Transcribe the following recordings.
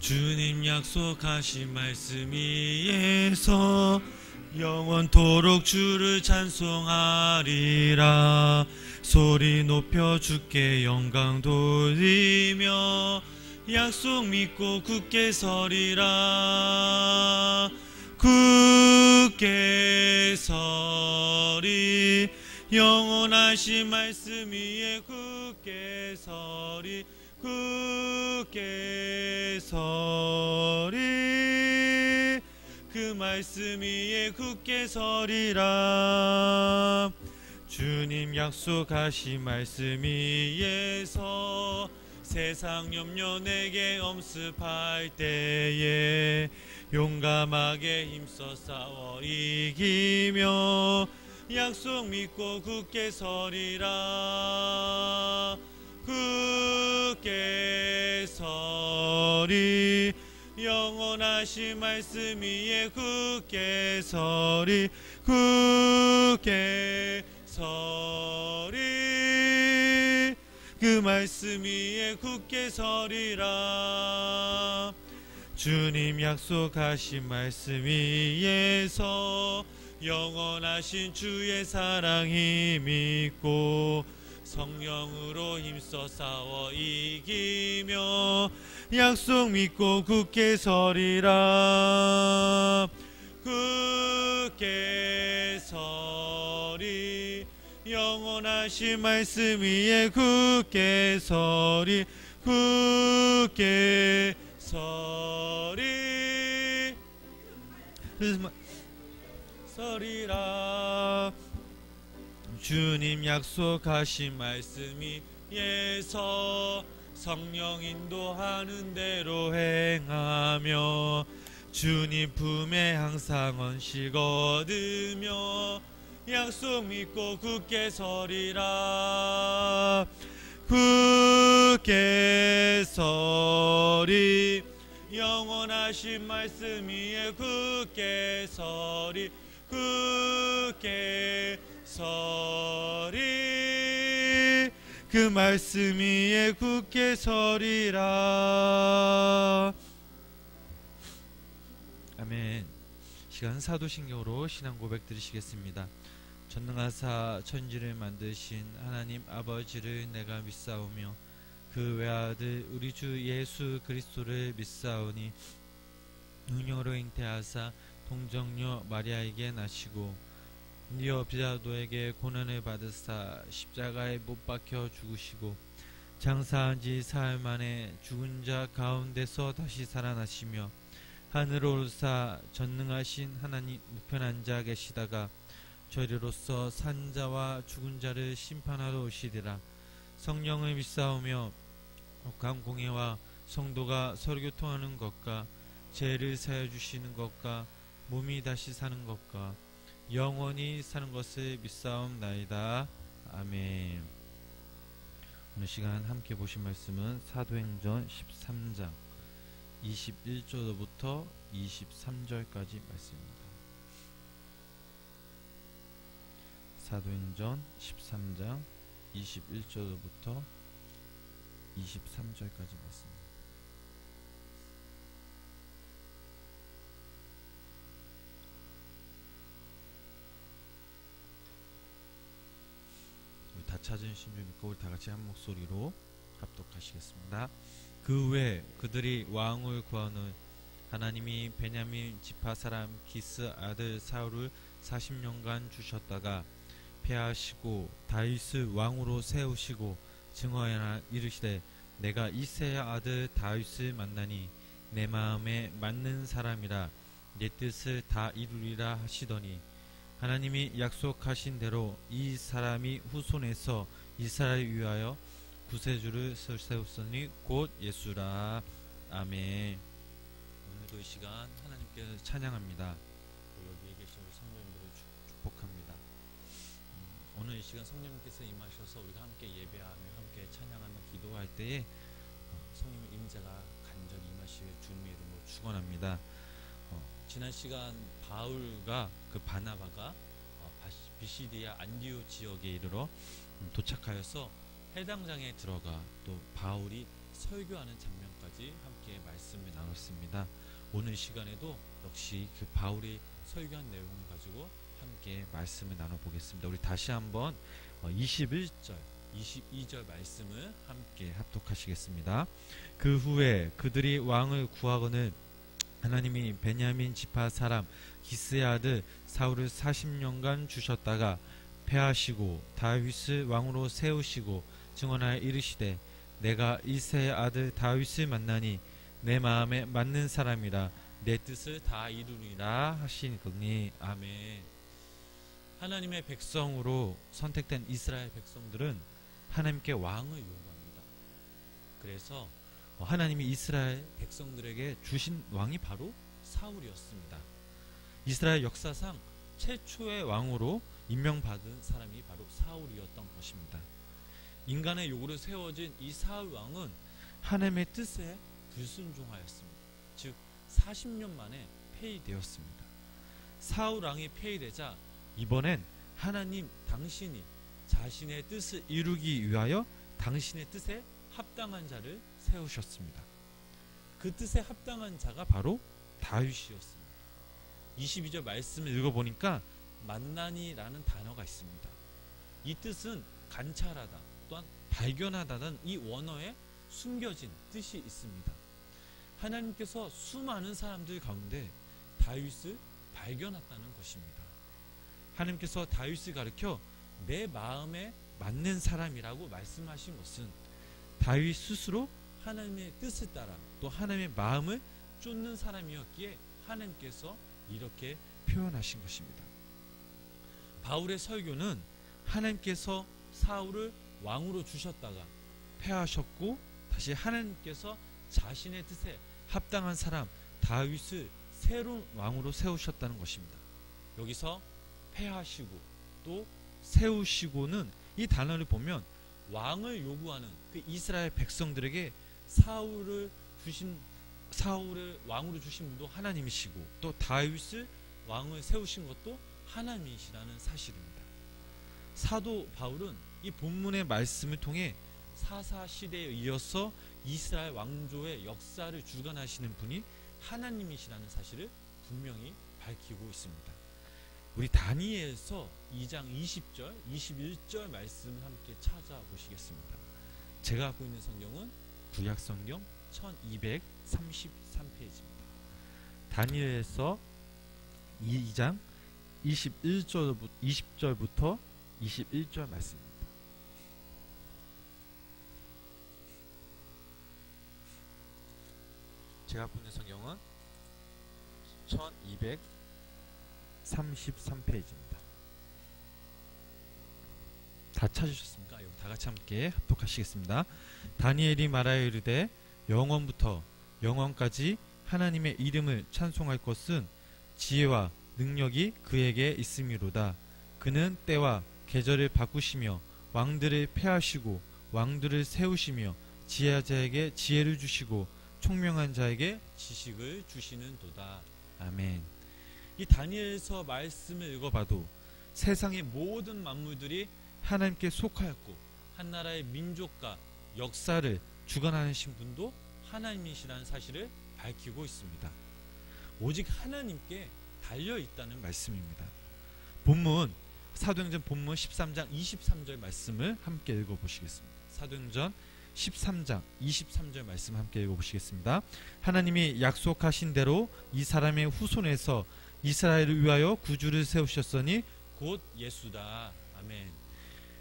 주님 약속하신 말씀 위에서 영원토록 주를 찬송하리라. 소리 높여 주께 영광 돌리며 약속 믿고 굳게 서리라. 굳게 서리. 영원하신 말씀 위에 굳게 서리. 굳게 서리. 그 말씀 위에 굳게 서리라. 주님 약속하신 말씀 위에서 세상 염려 내게 엄습할 때에 용감하게 힘써 싸워 이기며 약속 믿고 굳게 서리라. 굳게 서리. 영원하신 말씀 위에 굳게 서리. 굳게 서리. 그 말씀 위에 굳게 서리라. 주님 약속하신 말씀 위에서 영원하신 주의 사랑 힘입고 성령으로 힘써 싸워 이기며 약속 믿고 굳게 서리라. 굳게 서리. 영원하신 말씀 위에 굳게 서리. 굳게 서리. 서리라. 주님 약속하신 말씀 위에서 성령 인도하는 대로 행하며 주님 품에 항상 언식 얻으며 약속 믿고 굳게 서리라. 굳게 서리. 영원하신 말씀 위에 굳게 서리. 굳게 서리. 그 말씀 위에 굳게 서리라. 아멘. 시간 사도신경으로 신앙 고백 드리시겠습니다. 전능하사 천지를 만드신 하나님 아버지를 내가 믿사오며 그 외아들 우리 주 예수 그리스도를 믿사오니 능력으로 잉태하사 동정녀 마리아에게 나시고 인디어 빌라도에게 고난을 받으사 십자가에 못 박혀 죽으시고 장사한 지 사흘 만에 죽은 자 가운데서 다시 살아나시며 하늘로 오르사 전능하신 하나님 우편 앉아 계시다가 저리로서 산 자와 죽은 자를 심판하러 오시리라. 성령을 믿사오며 혹한 공회와 성도가 서로 교통하는 것과 죄를 사여 주시는 것과 몸이 다시 사는 것과 영원히 사는 것을 믿사옵나이다. 아멘. 오늘 시간 함께 보신 말씀은 사도행전 13장 21절부터 23절까지 말씀입니다. 사도행전 13장 21절부터 23절까지 말씀입니다. 다 찾으신 줄 믿고 우리 다같이 한 목소리로 합독하시겠습니다. 그 후에 그들이 왕을 구하는 하나님이 베냐민 지파 사람 기스 아들 사울을 40년간 주셨다가 폐하시고 다윗을 왕으로 세우시고 증언하여 이르시되 내가 이새의 아들 다윗을 만나니 내 마음에 맞는 사람이라 내 뜻을 다 이루리라 하시더니 하나님이 약속하신 대로 이 사람이 후손에서 이스라엘을 위하여 구세주를 세웠으니 곧 예수라. 아멘. 오늘도 이 시간 하나님께서 찬양합니다. 여기에 계신 우리 성도님들을 축복합니다. 오늘 이 시간 성령님께서 임하셔서 우리가 함께 예배하며 함께 찬양하며 기도할 때에 성령의 임재가 간절히 임하시길 주님의 이름으로 축원합니다. 지난 시간 바울과 그 바나바가 비시디아 안디오 지역에 이르러 도착하여서 해당장에 들어가 또 바울이 설교하는 장면까지 9절까지 함께 말씀을 나눴습니다. 오늘 시간에도 역시 그 바울이 설교한 내용을 가지고 함께 말씀을 나눠보겠습니다. 우리 다시 한번 21절, 22절 말씀을 함께 합독하시겠습니다. 그 후에 그들이 왕을 구하거늘 하나님이 베냐민 지파 사람 기스의 아들 사울을 40년간 주셨다가 패하시고 다윗을 왕으로 세우시고 증언하여 이르시되 내가 이새의 아들 다윗을 만나니 내 마음에 맞는 사람이라 내 뜻을 다 이루리라 하시니 아멘. 하나님의 백성으로 선택된 이스라엘 백성들은 하나님께 왕을 요구합니다. 그래서 하나님이 이스라엘 백성들에게 주신 왕이 바로 사울이었습니다. 이스라엘 역사상 최초의 왕으로 임명받은 사람이 바로 사울이었던 것입니다. 인간의 요구로 세워진 이 사울 왕은 하나님의 뜻에 불순종하였습니다. 즉 40년 만에 폐위되었습니다. 사울 왕이 폐위되자 이번엔 하나님 당신이 자신의 뜻을 이루기 위하여 당신의 뜻에 합당한 자를 세우셨습니다. 그 뜻에 합당한 자가 바로 다윗이었습니다. 22절 말씀을 읽어보니까 만나니라는 단어가 있습니다. 이 뜻은 관찰하다 또한 발견하다는 이 원어에 숨겨진 뜻이 있습니다. 하나님께서 수많은 사람들 가운데 다윗을 발견했다는 것입니다. 하나님께서 다윗을 가리켜 내 마음에 맞는 사람이라고 말씀하신 것은 다윗 스스로 하나님의 뜻을 따라 또 하나님의 마음을 쫓는 사람이었기에 하나님께서 이렇게 표현하신 것입니다. 바울의 설교는 하나님께서 사울을 왕으로 주셨다가 패하셨고 다시 하나님께서 자신의 뜻에 합당한 사람 다윗을 새로운 왕으로 세우셨다는 것입니다. 여기서 패하시고 또 세우시고는 이 단어를 보면 왕을 요구하는 그 이스라엘 백성들에게 사울을 왕으로 주신 분도 하나님이시고 또 다윗을 왕을 세우신 것도 하나님이시라는 사실입니다. 사도 바울은 이 본문의 말씀을 통해 사사시대에 이어서 이스라엘 왕조의 역사를 주관하시는 분이 하나님이시라는 사실을 분명히 밝히고 있습니다. 우리 다니엘서 2장 20절, 21절 말씀을 함께 찾아보시겠습니다. 제가 갖고 있는 성경은 구약성경 1233페이지입니다. 다니엘서 2장 20절부터 21절 말씀입니다. 제가 갖고 있는 성경은 1233페이지입니다. 다 찾으셨습니까? 다 같이 함께 합독하시겠습니다. 다니엘이 말하여 이르되 영원부터 영원까지 하나님의 이름을 찬송할 것은 지혜와 능력이 그에게 있음이로다. 그는 때와 계절을 바꾸시며 왕들을 폐하시고 왕들을 세우시며 지혜자에게 지혜를 주시고 총명한 자에게 지식을 주시는도다. 아멘. 이 다니엘서 말씀을 읽어봐도 세상의 모든 만물들이 하나님께 속하였고 한 나라의 민족과 역사를 주관하신 분도 하나님이시라는 사실을 밝히고 있습니다. 오직 하나님께 달려있다는 말씀입니다. 본문 사도행전 본문 13장 23절 말씀을 함께 읽어보시겠습니다. 사도행전 13장 23절 말씀 함께 읽어보시겠습니다. 하나님이 약속하신 대로 이 사람의 후손에서 이스라엘을 위하여 구주를 세우셨으니 곧 예수다. 아멘.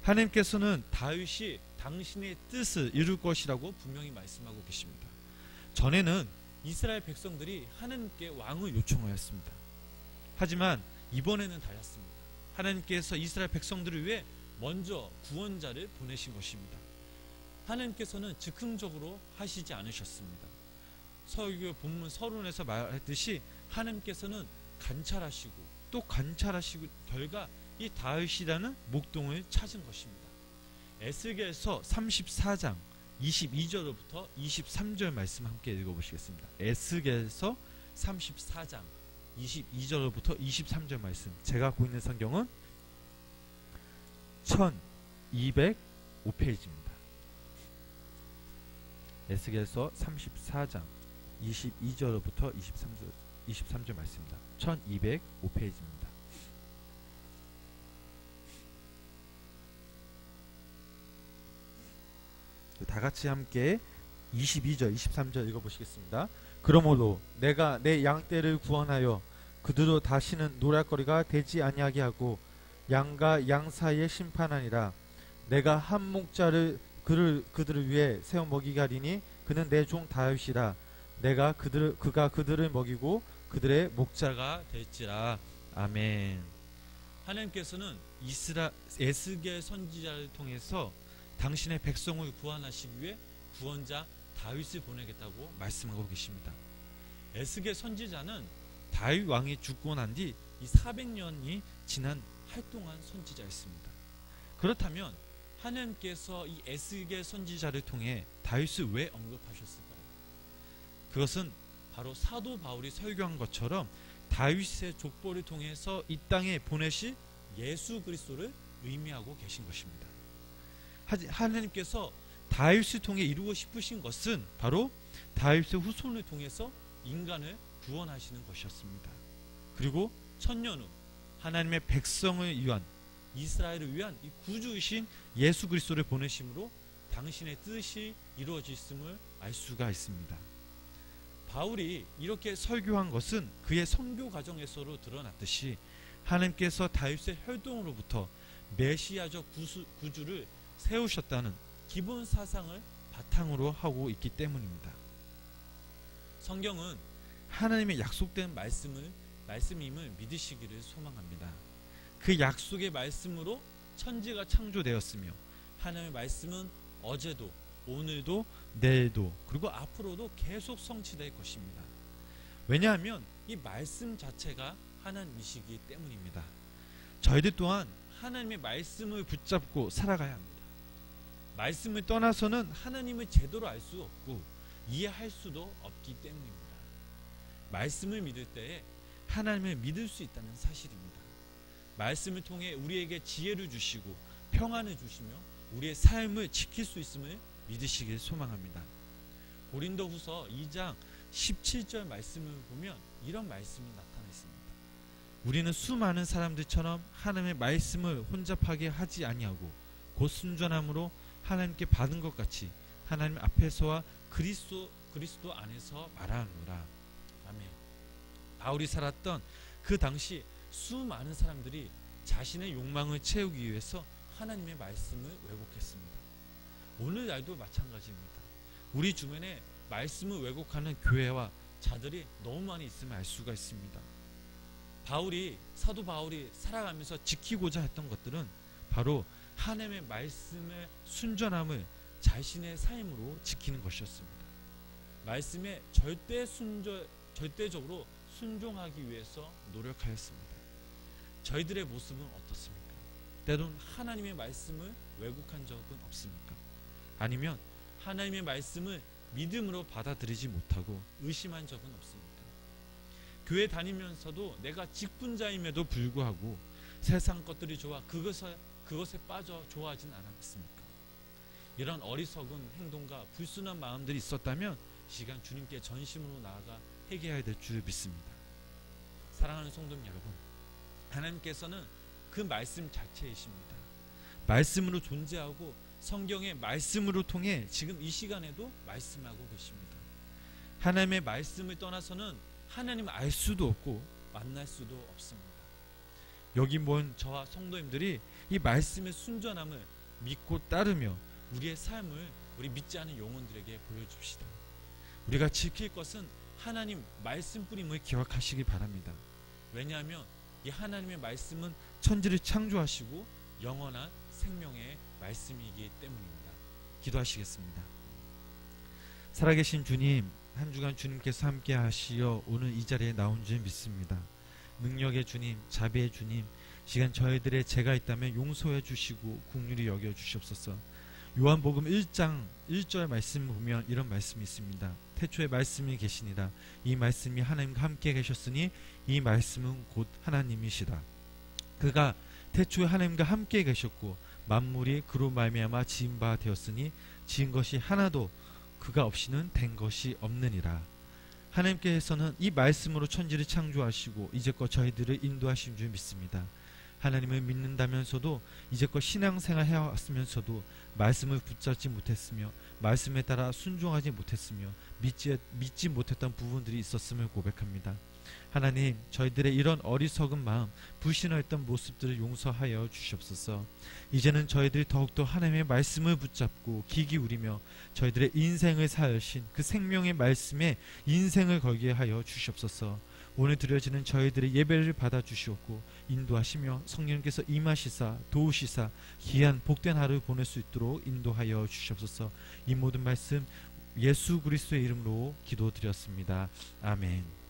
하나님께서는 다윗이 당신의 뜻을 이룰 것이라고 분명히 말씀하고 계십니다. 전에는 이스라엘 백성들이 하나님께 왕을 요청하였습니다. 하지만 이번에는 달랐습니다. 하나님께서 이스라엘 백성들을 위해 먼저 구원자를 보내신 것입니다. 하나님께서는 즉흥적으로 하시지 않으셨습니다. 설교 본문 서론에서 말했듯이 하나님께서는 관찰하시고 또 관찰하시고 결과 이 다윗이라는 목동을 찾은 것입니다. 에스겔서 34장 22절부터 23절 말씀 함께 읽어보시겠습니다. 에스겔서 34장 22절부터 23절 말씀. 제가 갖고 있는 성경은 1205페이지입니다. 에스겔서 34장 22절부터 23절 말씀입니다. 1205페이지입니다. 다 같이 함께 22절, 23절 읽어보시겠습니다. 그러므로 내가 내 양떼를 구원하여 그들로 다시는 노랄거리가 되지 아니하게 하고 양과 양 사이에 심판하니라. 내가 한 목자를 그들을 위해 세워 먹이게 하리니 그는 내 종 다윗이라. 그가 그들을 먹이고 그들의 목자가 될지라. 아멘. 하나님께서는 에스겔 선지자를 통해서 당신의 백성을 구원하시기 위해 구원자 다윗을 보내겠다고 말씀하고 계십니다. 에스겔 선지자는 다윗 왕이 죽고 난 뒤 이 400년이 지난 활동한 선지자였습니다. 그렇다면 하나님께서 이 에스겔 선지자를 통해 다윗을 왜 언급하셨을까요? 그것은 바로 사도 바울이 설교한 것처럼 다윗의 족보를 통해서 이 땅에 보내실 예수 그리스도를 의미하고 계신 것입니다. 하나님께서 다윗을 통해 이루고 싶으신 것은 바로 다윗의 후손을 통해서 인간을 구원하시는 것이었습니다. 그리고 천년 후 하나님의 백성을 위한, 이스라엘을 위한 이 구주이신 예수 그리스도를 보내심으로 당신의 뜻이 이루어졌음을 알 수가 있습니다. 바울이 이렇게 설교한 것은 그의 선교 과정에서로 드러났듯이 하나님께서 다윗의 혈통으로부터 메시아적 구주를 세우셨다는 기본 사상을 바탕으로 하고 있기 때문입니다. 성경은 하나님의 약속된 말씀임을 믿으시기를 소망합니다. 그 약속의 말씀으로 천지가 창조되었으며 하나님의 말씀은 어제도 오늘도 내일도 그리고 앞으로도 계속 성취될 것입니다. 왜냐하면 이 말씀 자체가 하나님이시기 때문입니다. 저희들 또한 하나님의 말씀을 붙잡고 살아가야 합니다. 말씀을 떠나서는 하나님을 제대로 알 수 없고 이해할 수도 없기 때문입니다. 말씀을 믿을 때에 하나님을 믿을 수 있다는 사실입니다. 말씀을 통해 우리에게 지혜를 주시고 평안을 주시며 우리의 삶을 지킬 수 있음을 믿으시길 소망합니다. 고린도후서 2장 17절 말씀을 보면 이런 말씀이 나타나 있습니다. 우리는 수많은 사람들처럼 하나님의 말씀을 혼잡하게 하지 아니하고 곧 순전함으로 하나님께 받은 것 같이 하나님 앞에서와 그리스도 안에서 말하노라. 아멘. 바울이 살았던 그 당시 수많은 사람들이 자신의 욕망을 채우기 위해서 하나님의 말씀을 왜곡했습니다. 오늘날도 마찬가지입니다. 우리 주변에 말씀을 왜곡하는 교회와 자들이 너무 많이 있음을 알 수가 있습니다. 사도 바울이 살아가면서 지키고자 했던 것들은 바로 하나님의 말씀의 순전함을 자신의 삶으로 지키는 것이었습니다. 말씀에 절대적으로 순종하기 위해서 노력하였습니다. 저희들의 모습은 어떻습니까? 때론 하나님의 말씀을 왜곡한 적은 없습니까? 아니면 하나님의 말씀을 믿음으로 받아들이지 못하고 의심한 적은 없습니까? 교회 다니면서도 내가 직분자임에도 불구하고 세상 것들이 좋아 그것에 빠져 좋아하진 않았습니까? 이런 어리석은 행동과 불순한 마음들이 있었다면 시간 주님께 전심으로 나아가 회개해야 될 줄 믿습니다. 사랑하는 성도님 여러분, 하나님께서는 그 말씀 자체이십니다. 말씀으로 존재하고 성경의 말씀으로 통해 지금 이 시간에도 말씀하고 계십니다. 하나님의 말씀을 떠나서는 하나님을 알 수도 없고 만날 수도 없습니다. 여기 모인 저와 성도님들이 이 말씀의 순전함을 믿고 따르며 우리의 삶을 우리 믿지 않은 영혼들에게 보여줍시다. 우리가 지킬 것은 하나님 말씀뿐임을 기억하시기 바랍니다. 왜냐하면 이 하나님의 말씀은 천지를 창조하시고 영원한 생명의 말씀이기 때문입니다. 기도하시겠습니다. 살아계신 주님, 한 주간 주님께서 함께 하시어 오늘 이 자리에 나온 줄 믿습니다. 능력의 주님, 자비의 주님, 시간 저희들의 죄가 있다면 용서해 주시고 긍휼히 여겨 주시옵소서. 요한복음 1장 1절 말씀 보면 이런 말씀이 있습니다. 태초에 말씀이 계시니라. 이 말씀이 하나님과 함께 계셨으니 이 말씀은 곧 하나님이시다. 그가 태초에 하나님과 함께 계셨고 만물이 그로 말미암아 지은 바 되었으니 지은 것이 하나도 그가 없이는 된 것이 없느니라. 하나님께서는 이 말씀으로 천지를 창조하시고 이제껏 저희들을 인도하신 줄 믿습니다. 하나님을 믿는다면서도 이제껏 신앙생활 해왔으면서도 말씀을 붙잡지 못했으며 말씀에 따라 순종하지 못했으며 믿지 못했던 부분들이 있었음을 고백합니다. 하나님, 저희들의 이런 어리석은 마음, 불신하였던 모습들을 용서하여 주시옵소서. 이제는 저희들이 더욱더 하나님의 말씀을 붙잡고 귀 기울이며 저희들의 인생을 사신 그 생명의 말씀에 인생을 걸게 하여 주시옵소서. 오늘 드려지는 저희들의 예배를 받아주시옵고 인도하시며 성령께서 임하시사 도우시사 귀한 복된 하루 보낼 수 있도록 인도하여 주시옵소서. 이 모든 말씀 예수 그리스도의 이름으로 기도드렸습니다. 아멘.